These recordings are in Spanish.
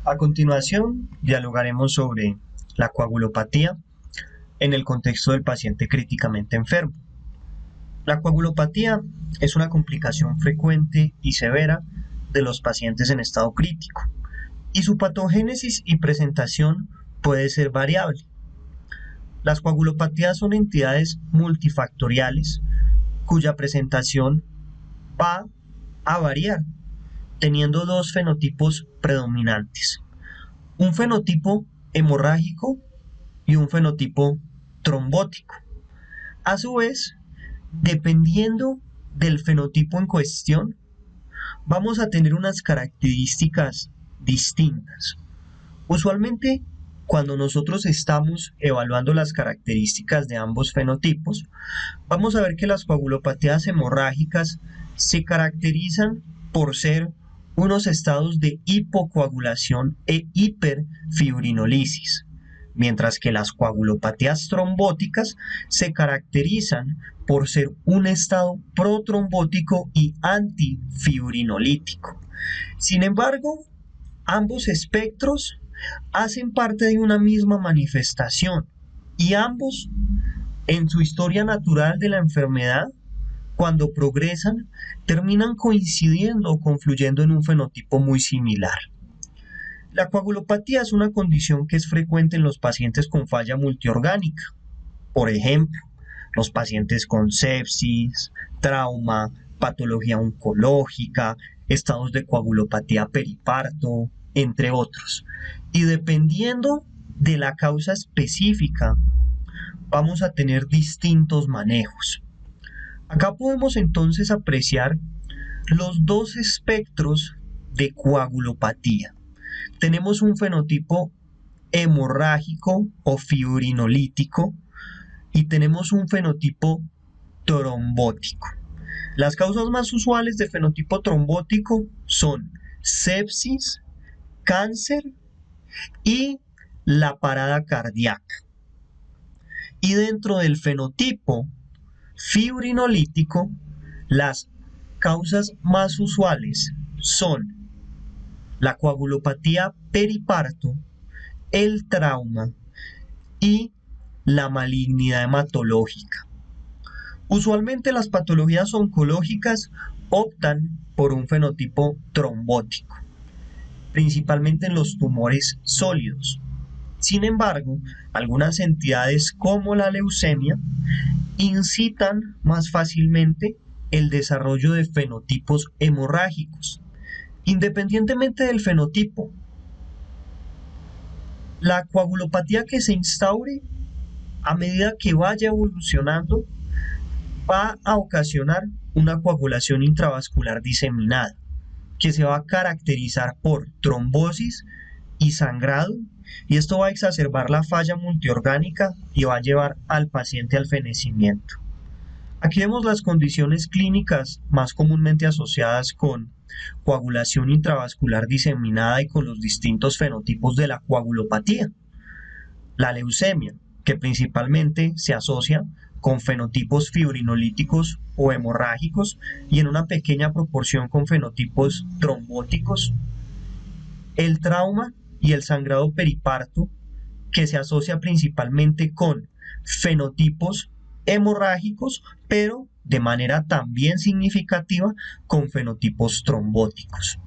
A continuación, dialogaremos sobre la coagulopatía en el contexto del paciente críticamente enfermo. La coagulopatía es una complicación frecuente y severa de los pacientes en estado crítico, y su patogénesis y presentación puede ser variable. Las coagulopatías son entidades multifactoriales cuya presentación va a variar, teniendo dos fenotipos predominantes: un fenotipo hemorrágico y un fenotipo trombótico. A su vez, dependiendo del fenotipo en cuestión, vamos a tener unas características distintas. Usualmente, cuando nosotros estamos evaluando las características de ambos fenotipos, vamos a ver que las coagulopatías hemorrágicas se caracterizan por ser unos estados de hipocoagulación e hiperfibrinolisis, mientras que las coagulopatías trombóticas se caracterizan por ser un estado protrombótico y antifibrinolítico. Sin embargo, ambos espectros hacen parte de una misma manifestación y ambos, en su historia natural de la enfermedad, cuando progresan, terminan coincidiendo o confluyendo en un fenotipo muy similar. La coagulopatía es una condición que es frecuente en los pacientes con falla multiorgánica. Por ejemplo, los pacientes con sepsis, trauma, patología oncológica, estados de coagulopatía periparto, entre otros. Y dependiendo de la causa específica, vamos a tener distintos manejos. Acá podemos entonces apreciar los dos espectros de coagulopatía. Tenemos un fenotipo hemorrágico o fibrinolítico y tenemos un fenotipo trombótico. Las causas más usuales de fenotipo trombótico son sepsis, cáncer y la parada cardíaca. Y dentro del fenotipo fibrinolítico, las causas más usuales son la coagulopatía periparto, el trauma y la malignidad hematológica. Usualmente las patologías oncológicas optan por un fenotipo trombótico, principalmente en los tumores sólidos. Sin embargo, algunas entidades como la leucemia incitan más fácilmente el desarrollo de fenotipos hemorrágicos. Independientemente del fenotipo, la coagulopatía que se instaure a medida que vaya evolucionando va a ocasionar una coagulación intravascular diseminada, que se va a caracterizar por trombosis y sangrado, y esto va a exacerbar la falla multiorgánica y va a llevar al paciente al fenecimiento. Aquí vemos las condiciones clínicas más comúnmente asociadas con coagulación intravascular diseminada y con los distintos fenotipos de la coagulopatía. La leucemia, que principalmente se asocia con fenotipos fibrinolíticos o hemorrágicos y en una pequeña proporción con fenotipos trombóticos. El trauma y el sangrado periparto, que se asocia principalmente con fenotipos hemorrágicos, pero de manera también significativa con fenotipos trombóticos.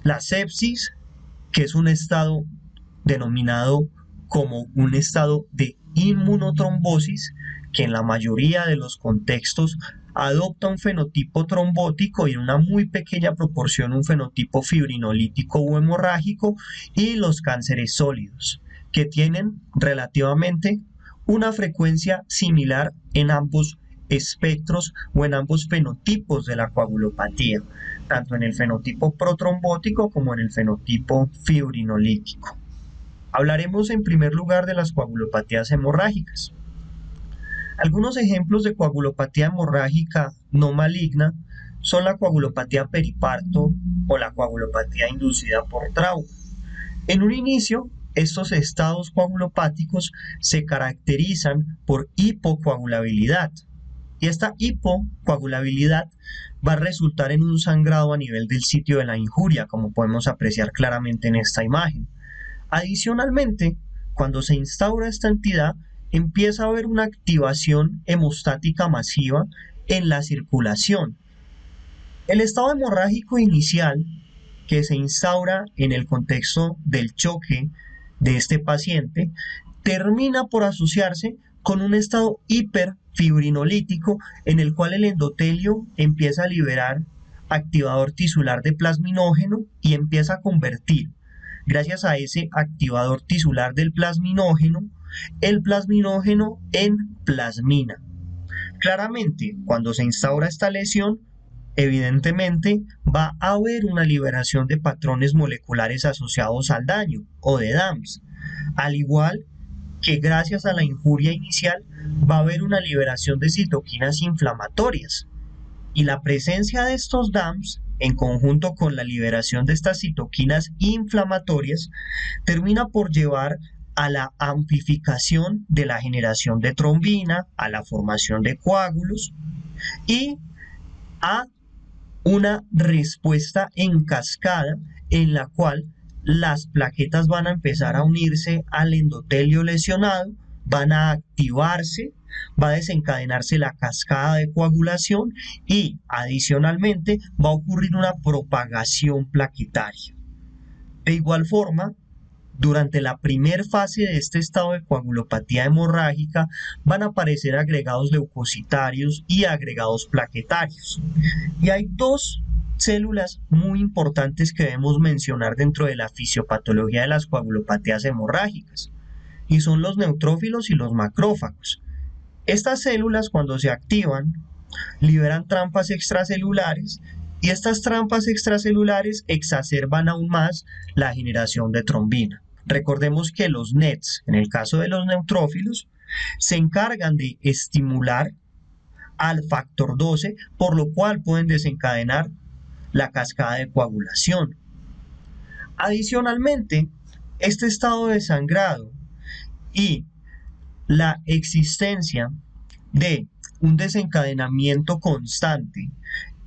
La sepsis, que es un estado denominado como un estado de inmunotrombosis, que en la mayoría de los contextos adopta un fenotipo trombótico y en una muy pequeña proporción un fenotipo fibrinolítico o hemorrágico, y los cánceres sólidos, que tienen relativamente una frecuencia similar en ambos espectros o en ambos fenotipos de la coagulopatía, tanto en el fenotipo protrombótico como en el fenotipo fibrinolítico. Hablaremos en primer lugar de las coagulopatías hemorrágicas. Algunos ejemplos de coagulopatía hemorrágica no maligna son la coagulopatía periparto o la coagulopatía inducida por trauma. En un inicio, estos estados coagulopáticos se caracterizan por hipocoagulabilidad, y esta hipocoagulabilidad va a resultar en un sangrado a nivel del sitio de la injuria, como podemos apreciar claramente en esta imagen. Adicionalmente, cuando se instaura esta entidad, empieza a haber una activación hemostática masiva en la circulación. El estado hemorrágico inicial que se instaura en el contexto del choque de este paciente termina por asociarse con un estado hiperfibrinolítico en el cual el endotelio empieza a liberar activador tisular de plasminógeno y empieza a convertir, gracias a ese activador tisular del plasminógeno, el plasminógeno en plasmina. Claramente, cuando se instaura esta lesión, evidentemente va a haber una liberación de patrones moleculares asociados al daño o de DAMPs, al igual que gracias a la injuria inicial va a haber una liberación de citoquinas inflamatorias, y la presencia de estos DAMPs en conjunto con la liberación de estas citoquinas inflamatorias termina por llevar a la amplificación de la generación de trombina, a la formación de coágulos y a una respuesta en cascada en la cual las plaquetas van a empezar a unirse al endotelio lesionado, van a activarse, va a desencadenarse la cascada de coagulación y adicionalmente va a ocurrir una propagación plaquetaria. De igual forma, durante la primera fase de este estado de coagulopatía hemorrágica van a aparecer agregados leucocitarios y agregados plaquetarios. Y hay dos células muy importantes que debemos mencionar dentro de la fisiopatología de las coagulopatías hemorrágicas, y son los neutrófilos y los macrófagos. Estas células, cuando se activan, liberan trampas extracelulares y estas trampas extracelulares exacerban aún más la generación de trombina. Recordemos que los NETs, en el caso de los neutrófilos, se encargan de estimular al factor 12, por lo cual pueden desencadenar la cascada de coagulación. Adicionalmente, este estado de sangrado y la existencia de un desencadenamiento constante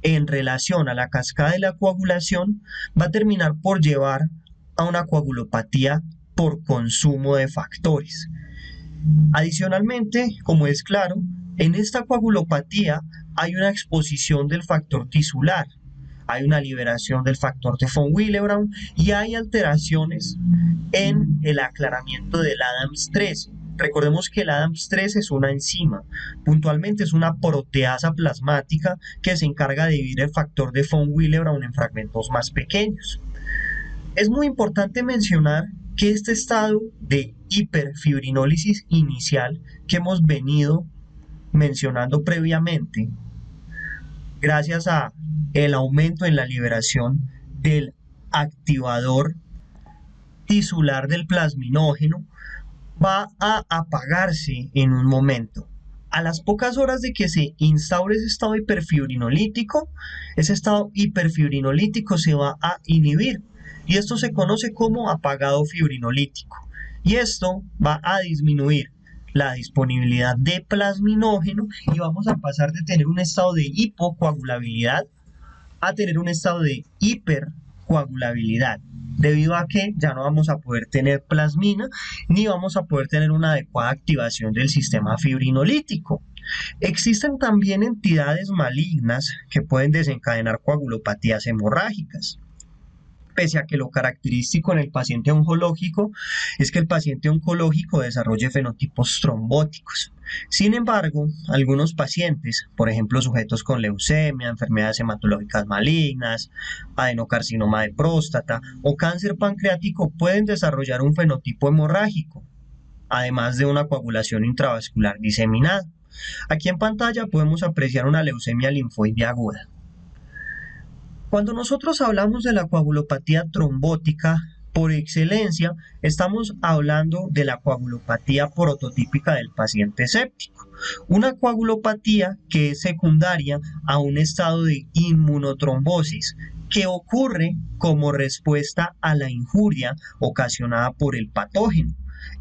en relación a la cascada de la coagulación va a terminar por llevar a una coagulopatía por consumo de factores. Adicionalmente, como es claro, en esta coagulopatía hay una exposición del factor tisular, hay una liberación del factor de von Willebrand y hay alteraciones en el aclaramiento del ADAMTS13. Recordemos que el ADAMTS13 es una enzima, puntualmente es una proteasa plasmática que se encarga de dividir el factor de von Willebrand en fragmentos más pequeños. Es muy importante mencionar que este estado de hiperfibrinólisis inicial que hemos venido mencionando previamente, gracias a el aumento en la liberación del activador tisular del plasminógeno, va a apagarse en un momento. A las pocas horas de que se instaure ese estado hiperfibrinolítico, ese estado hiperfibrinolítico se va a inhibir y esto se conoce como apagado fibrinolítico, y esto va a disminuir la disponibilidad de plasminógeno y vamos a pasar de tener un estado de hipocoagulabilidad a tener un estado de hipercoagulabilidad, debido a que ya no vamos a poder tener plasmina ni vamos a poder tener una adecuada activación del sistema fibrinolítico. Existen también entidades malignas que pueden desencadenar coagulopatías hemorrágicas. Pese a que lo característico en el paciente oncológico es que el paciente oncológico desarrolle fenotipos trombóticos. Sin embargo, algunos pacientes, por ejemplo sujetos con leucemia, enfermedades hematológicas malignas, adenocarcinoma de próstata o cáncer pancreático pueden desarrollar un fenotipo hemorrágico, además de una coagulación intravascular diseminada. Aquí en pantalla podemos apreciar una leucemia linfoide aguda. Cuando nosotros hablamos de la coagulopatía trombótica, por excelencia, estamos hablando de la coagulopatía prototípica del paciente séptico. Una coagulopatía que es secundaria a un estado de inmunotrombosis que ocurre como respuesta a la injuria ocasionada por el patógeno.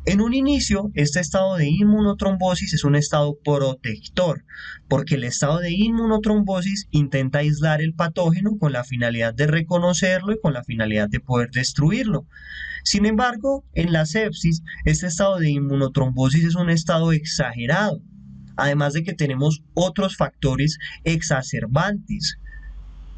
En un inicio, este estado de inmunotrombosis es un estado protector, porque el estado de inmunotrombosis intenta aislar el patógeno con la finalidad de reconocerlo y con la finalidad de poder destruirlo. Sin embargo, en la sepsis, este estado de inmunotrombosis es un estado exagerado, además de que tenemos otros factores exacerbantes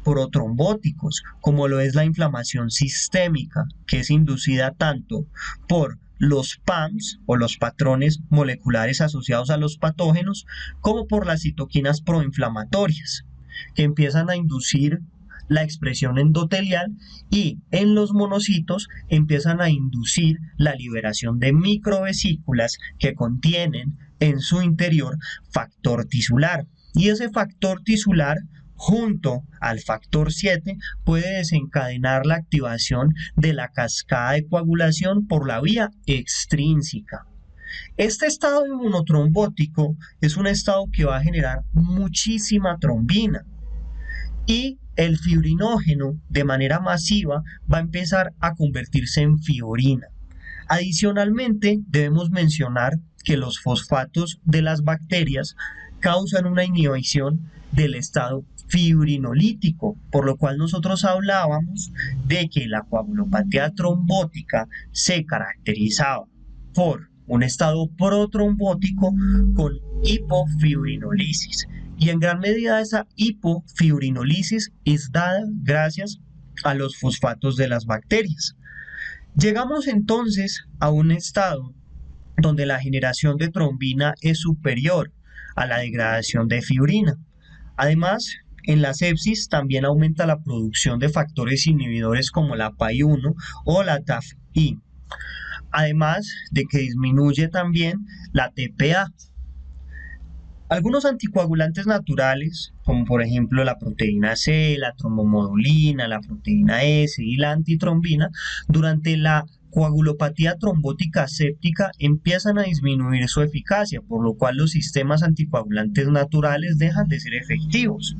protrombóticos, como lo es la inflamación sistémica, que es inducida tanto por los PAMs o los patrones moleculares asociados a los patógenos, como por las citoquinas proinflamatorias, que empiezan a inducir la expresión endotelial y en los monocitos empiezan a inducir la liberación de microvesículas que contienen en su interior factor tisular. Y ese factor tisular junto al factor 7 puede desencadenar la activación de la cascada de coagulación por la vía extrínseca. Este estado inmunotrombótico es un estado que va a generar muchísima trombina y el fibrinógeno de manera masiva va a empezar a convertirse en fibrina. Adicionalmente, debemos mencionar que los fosfatos de las bacterias causan una inhibición del estado fibrinolítico, por lo cual nosotros hablábamos de que la coagulopatía trombótica se caracterizaba por un estado protrombótico con hipofibrinolisis. Y en gran medida esa hipofibrinolisis es dada gracias a los fosfatos de las bacterias. Llegamos entonces a un estado donde la generación de trombina es superior a la degradación de fibrina. Además, en la sepsis también aumenta la producción de factores inhibidores como la PAI-1 o la TAF-I, además de que disminuye también la TPA. Algunos anticoagulantes naturales, como por ejemplo la proteína C, la trombomodulina, la proteína S y la antitrombina, durante la coagulopatía trombótica séptica empiezan a disminuir su eficacia, por lo cual los sistemas anticoagulantes naturales dejan de ser efectivos.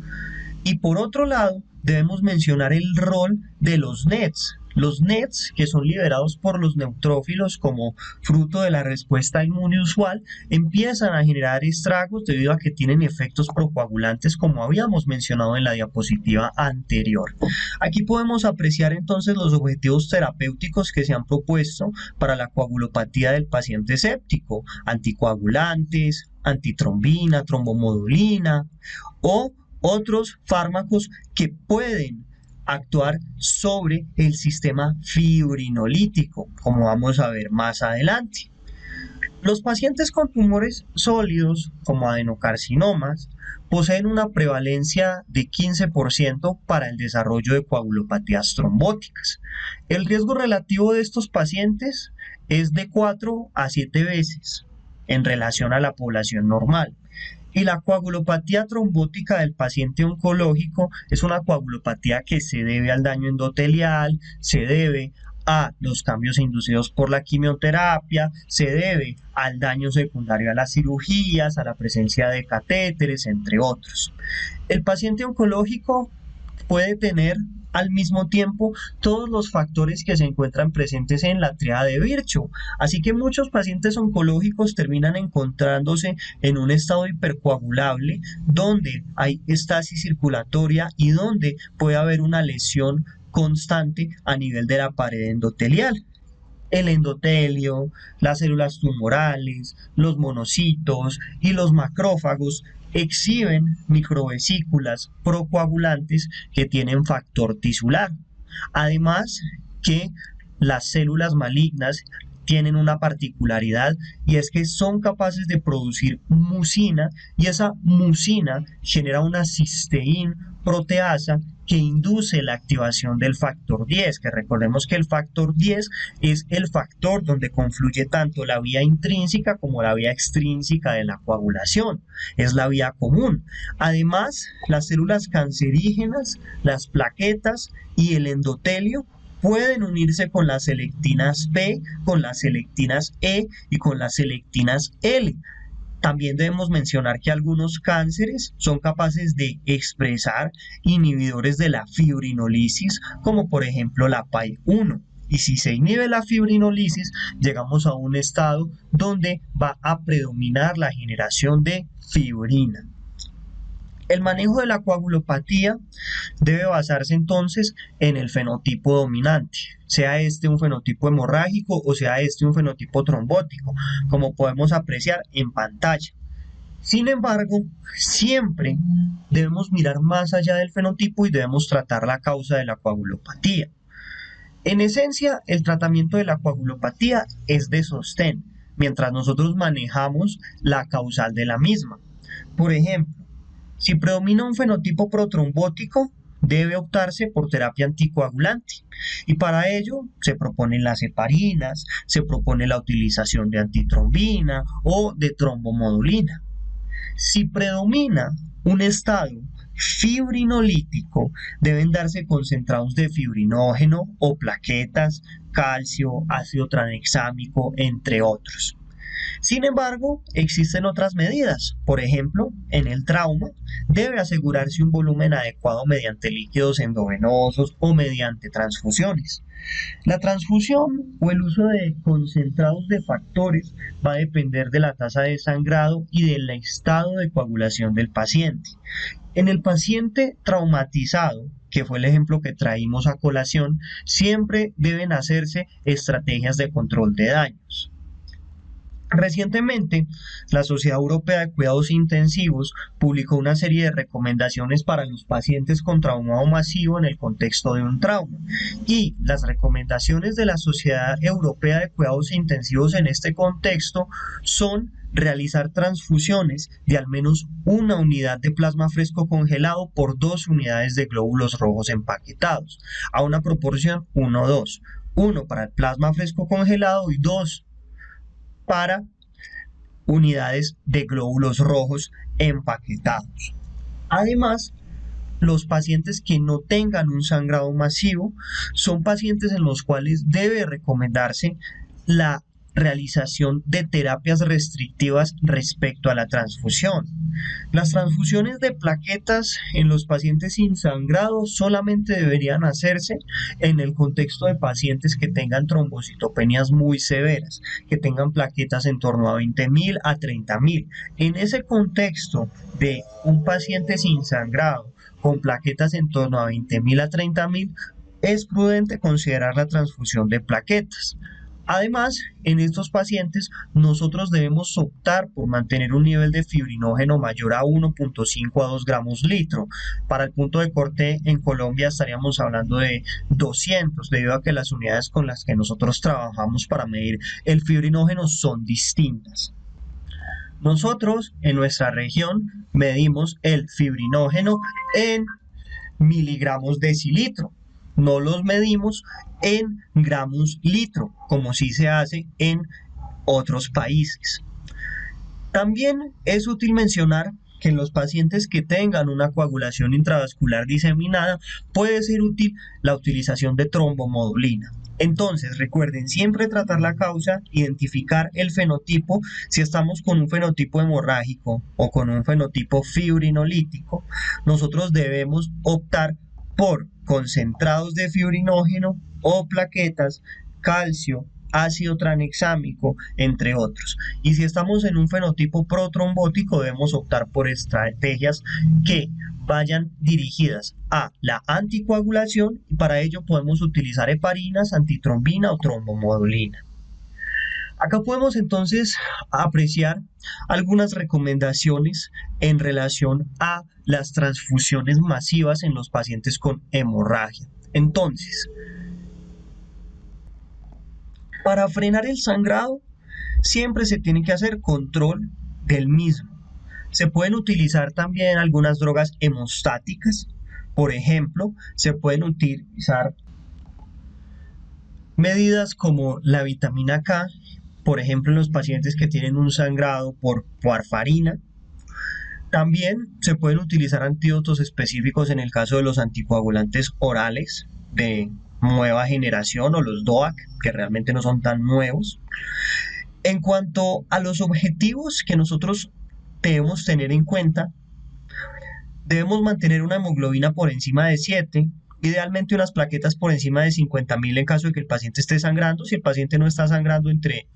Y por otro lado, debemos mencionar el rol de los NETs. Los NETs, que son liberados por los neutrófilos como fruto de la respuesta inmune usual, empiezan a generar estragos debido a que tienen efectos procoagulantes, como habíamos mencionado en la diapositiva anterior. Aquí podemos apreciar entonces los objetivos terapéuticos que se han propuesto para la coagulopatía del paciente séptico: anticoagulantes, antitrombina, trombomodulina o otros fármacos que pueden actuar sobre el sistema fibrinolítico, como vamos a ver más adelante. Los pacientes con tumores sólidos, como adenocarcinomas, poseen una prevalencia de 15% para el desarrollo de coagulopatías trombóticas. El riesgo relativo de estos pacientes es de 4 a 7 veces en relación a la población normal. Y la coagulopatía trombótica del paciente oncológico es una coagulopatía que se debe al daño endotelial, se debe a los cambios inducidos por la quimioterapia, se debe al daño secundario a las cirugías, a la presencia de catéteres, entre otros. El paciente oncológico puede tener al mismo tiempo todos los factores que se encuentran presentes en la tríada de Virchow, así que muchos pacientes oncológicos terminan encontrándose en un estado hipercoagulable donde hay estasis circulatoria y donde puede haber una lesión constante a nivel de la pared endotelial. El endotelio, las células tumorales, los monocitos y los macrófagos exhiben microvesículas procoagulantes que tienen factor tisular. Además que las células malignas tienen una particularidad y es que son capaces de producir mucina y esa mucina genera una cisteína proteasa que induce la activación del factor 10, que recordemos que el factor 10 es el factor donde confluye tanto la vía intrínseca como la vía extrínseca de la coagulación, es la vía común. Además, las células cancerígenas, las plaquetas y el endotelio pueden unirse con las selectinas P, con las selectinas E y con las selectinas L. También debemos mencionar que algunos cánceres son capaces de expresar inhibidores de la fibrinolisis, como por ejemplo la PAI-1. y si se inhibe la fibrinólisis, llegamos a un estado donde va a predominar la generación de fibrina. El manejo de la coagulopatía debe basarse entonces en el fenotipo dominante, sea este un fenotipo hemorrágico o sea este un fenotipo trombótico, como podemos apreciar en pantalla. Sin embargo, siempre debemos mirar más allá del fenotipo y debemos tratar la causa de la coagulopatía. En esencia, el tratamiento de la coagulopatía es de sostén, mientras nosotros manejamos la causal de la misma. Por ejemplo, si predomina un fenotipo protrombótico, debe optarse por terapia anticoagulante y para ello se proponen las heparinas, se propone la utilización de antitrombina o de trombomodulina. Si predomina un estado fibrinolítico, deben darse concentrados de fibrinógeno o plaquetas, calcio, ácido tranexámico, entre otros. Sin embargo, existen otras medidas. Por ejemplo, en el trauma, debe asegurarse un volumen adecuado mediante líquidos endovenosos o mediante transfusiones. La transfusión o el uso de concentrados de factores va a depender de la tasa de sangrado y del estado de coagulación del paciente. En el paciente traumatizado, que fue el ejemplo que traímos a colación, siempre deben hacerse estrategias de control de daños. Recientemente, la Sociedad Europea de Cuidados Intensivos publicó una serie de recomendaciones para los pacientes con traumado masivo en el contexto de un trauma. Y las recomendaciones de la Sociedad Europea de Cuidados Intensivos en este contexto son realizar transfusiones de al menos una unidad de plasma fresco congelado por 2 unidades de glóbulos rojos empaquetados, a una proporción 1:2, 1 para el plasma fresco congelado y 2 para unidades de glóbulos rojos empaquetados. Además, los pacientes que no tengan un sangrado masivo son pacientes en los cuales debe recomendarse la realización de terapias restrictivas respecto a la transfusión. Las transfusiones de plaquetas en los pacientes sin sangrado solamente deberían hacerse en el contexto de pacientes que tengan trombocitopenias muy severas, que tengan plaquetas en torno a 20.000 a 30.000. En ese contexto de un paciente sin sangrado con plaquetas en torno a 20.000 a 30.000, es prudente considerar la transfusión de plaquetas. Además, en estos pacientes nosotros debemos optar por mantener un nivel de fibrinógeno mayor a 1.5 a 2 gramos litro. Para el punto de corte en Colombia estaríamos hablando de 200, debido a que las unidades con las que nosotros trabajamos para medir el fibrinógeno son distintas. Nosotros en nuestra región medimos el fibrinógeno en miligramos decilitro. No los medimos en gramos litro, como sí se hace en otros países. También es útil mencionar que en los pacientes que tengan una coagulación intravascular diseminada puede ser útil la utilización de trombomodulina. Entonces, recuerden siempre tratar la causa, identificar el fenotipo. Si estamos con un fenotipo hemorrágico o con un fenotipo fibrinolítico, nosotros debemos optar por concentrados de fibrinógeno o plaquetas, calcio, ácido tranexámico, entre otros. Y si estamos en un fenotipo protrombótico, debemos optar por estrategias que vayan dirigidas a la anticoagulación y para ello podemos utilizar heparinas, antitrombina o trombomodulina. Acá podemos entonces apreciar algunas recomendaciones en relación a las transfusiones masivas en los pacientes con hemorragia. Entonces, para frenar el sangrado, siempre se tiene que hacer control del mismo. Se pueden utilizar también algunas drogas hemostáticas. Por ejemplo, se pueden utilizar medidas como la vitamina K, por ejemplo en los pacientes que tienen un sangrado por warfarina. También se pueden utilizar antídotos específicos en el caso de los anticoagulantes orales de nueva generación o los DOAC, que realmente no son tan nuevos. En cuanto a los objetivos que nosotros debemos tener en cuenta, debemos mantener una hemoglobina por encima de 7, Idealmente unas plaquetas por encima de 50.000 en caso de que el paciente esté sangrando. Si el paciente no está sangrando, entre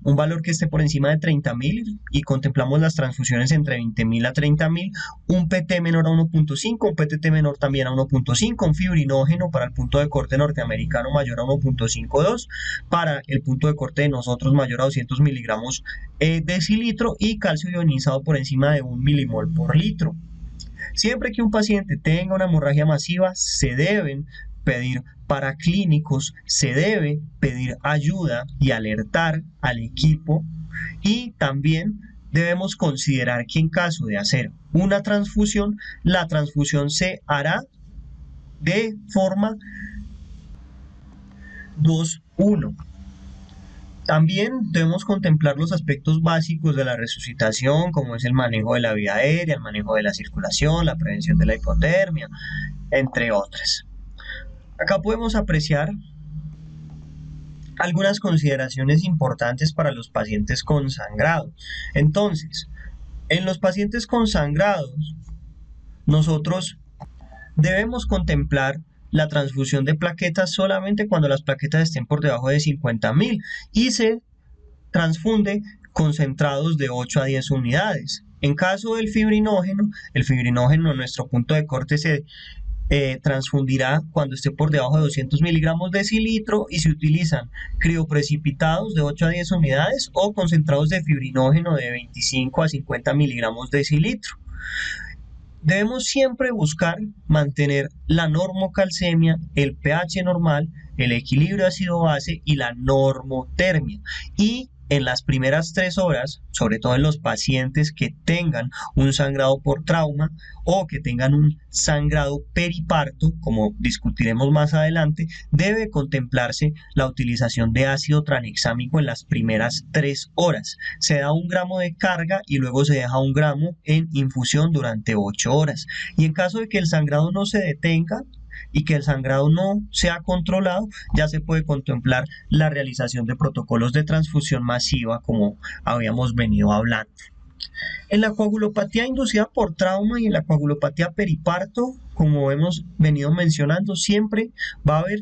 un valor que esté por encima de 30.000 y contemplamos las transfusiones entre 20.000 a 30.000, un PT menor a 1.5, un PTT menor también a 1.5, un fibrinógeno para el punto de corte norteamericano mayor a 1.52, para el punto de corte de nosotros mayor a 200 miligramos decilitro, y calcio ionizado por encima de 1 milimol por litro. Siempre que un paciente tenga una hemorragia masiva, se deben pedir paraclínicos, se debe pedir ayuda y alertar al equipo, y también debemos considerar que en caso de hacer una transfusión, la transfusión se hará de forma 2-1. También debemos contemplar los aspectos básicos de la resucitación, como es el manejo de la vía aérea, el manejo de la circulación, la prevención de la hipotermia, entre otras. Acá podemos apreciar algunas consideraciones importantes para los pacientes con sangrado. Entonces, en los pacientes con sangrados, nosotros debemos contemplar la transfusión de plaquetas solamente cuando las plaquetas estén por debajo de 50.000 y se transfunde concentrados de 8 a 10 unidades. En caso del fibrinógeno, el fibrinógeno en nuestro punto de corte se transfundirá cuando esté por debajo de 200 miligramos decilitro, y se utilizan crioprecipitados de 8 a 10 unidades o concentrados de fibrinógeno de 25 a 50 miligramos decilitro. Debemos siempre buscar mantener la normocalcemia, el pH normal, el equilibrio ácido-base y la normotermia. Y en las primeras 3 horas, sobre todo en los pacientes que tengan un sangrado por trauma o que tengan un sangrado periparto, como discutiremos más adelante, debe contemplarse la utilización de ácido tranexámico en las primeras 3 horas. Se da 1 gramo de carga y luego se deja 1 gramo en infusión durante 8 horas. Y en caso de que el sangrado no se detenga y que el sangrado no sea controlado, ya se puede contemplar la realización de protocolos de transfusión masiva, como habíamos venido hablando. En la coagulopatía inducida por trauma y en la coagulopatía periparto, como hemos venido mencionando, siempre va a haber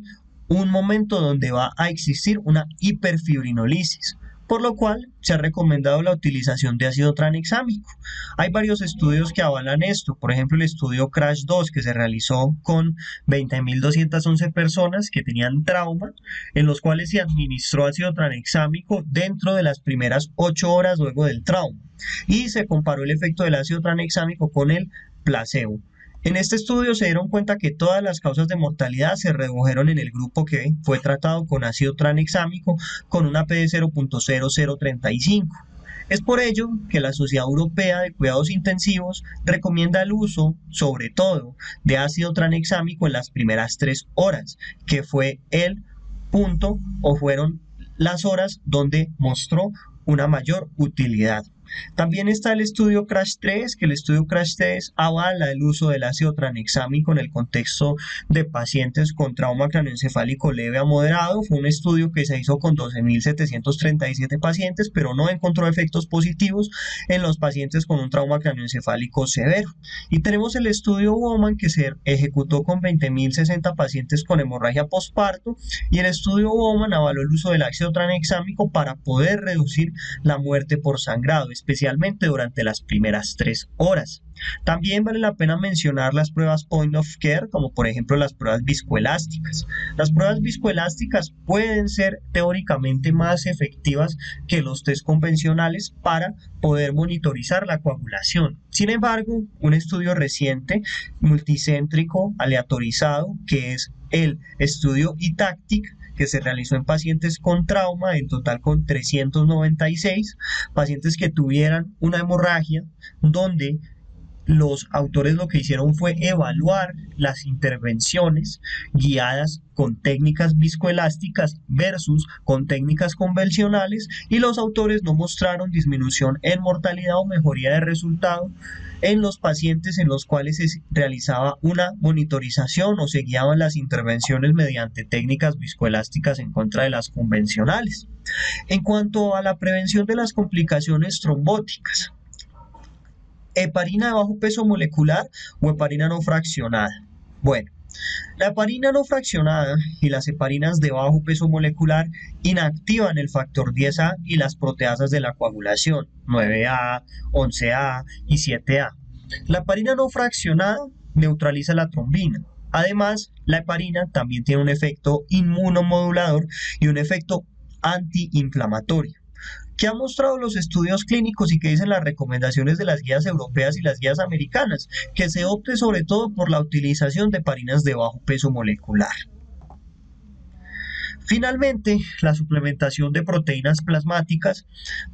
un momento donde va a existir una hiperfibrinolisis, por lo cual se ha recomendado la utilización de ácido tranexámico. Hay varios estudios que avalan esto, por ejemplo el estudio CRASH-2 que se realizó con 20.211 personas que tenían trauma, en los cuales se administró ácido tranexámico dentro de las primeras 8 horas luego del trauma, y se comparó el efecto del ácido tranexámico con el placebo. En este estudio se dieron cuenta que todas las causas de mortalidad se redujeron en el grupo que fue tratado con ácido tranexámico con una P de 0.0035. Es por ello que la Sociedad Europea de Cuidados Intensivos recomienda el uso, sobre todo, de ácido tranexámico en las primeras 3 horas, que fue el punto o fueron las horas donde mostró una mayor utilidad. También está el estudio CRASH-3, que el estudio CRASH-3 avala el uso del ácido tranexámico en el contexto de pacientes con trauma craneoencefálico leve a moderado. Fue un estudio que se hizo con 12.737 pacientes, pero no encontró efectos positivos en los pacientes con un trauma craneoencefálico severo. Y tenemos el estudio Bowman, que se ejecutó con 20.060 pacientes con hemorragia posparto, y el estudio Bowman avaló el uso del ácido tranexámico para poder reducir la muerte por sangrado, especialmente durante las primeras 3 horas. También vale la pena mencionar las pruebas point of care, como por ejemplo las pruebas viscoelásticas. Las pruebas viscoelásticas pueden ser teóricamente más efectivas que los test convencionales para poder monitorizar la coagulación. Sin embargo, un estudio reciente, multicéntrico, aleatorizado, que es el estudio ETACTIC, que se realizó en pacientes con trauma, en total con 396 pacientes que tuvieran una hemorragia, donde los autores lo que hicieron fue evaluar las intervenciones guiadas con técnicas viscoelásticas versus con técnicas convencionales, y los autores no mostraron disminución en mortalidad o mejoría de resultado en los pacientes en los cuales se realizaba una monitorización o se guiaban las intervenciones mediante técnicas viscoelásticas en contra de las convencionales. En cuanto a la prevención de las complicaciones trombóticas, heparina de bajo peso molecular o heparina no fraccionada. Bueno, La heparina no fraccionada y las heparinas de bajo peso molecular inactivan el factor 10A y las proteasas de la coagulación, 9A, 11A y 7A. La heparina no fraccionada neutraliza la trombina. Además, la heparina también tiene un efecto inmunomodulador y un efecto antiinflamatorio. ¿Qué han mostrado los estudios clínicos y qué dicen las recomendaciones de las guías europeas y las guías americanas? Que se opte sobre todo por la utilización de heparinas de bajo peso molecular. Finalmente, la suplementación de proteínas plasmáticas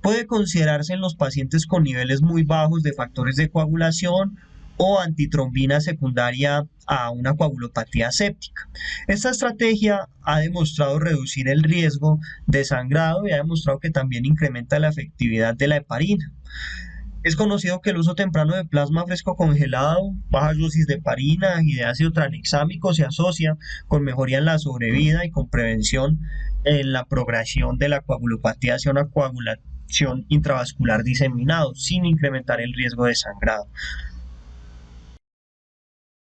puede considerarse en los pacientes con niveles muy bajos de factores de coagulación o antitrombina secundaria a una coagulopatía séptica. Esta estrategia ha demostrado reducir el riesgo de sangrado y ha demostrado que también incrementa la efectividad de la heparina. Es conocido que el uso temprano de plasma fresco congelado, bajas dosis de heparina y de ácido tranexámico se asocia con mejoría en la sobrevida y con prevención en la progresión de la coagulopatía hacia una coagulación intravascular diseminado, sin incrementar el riesgo de sangrado.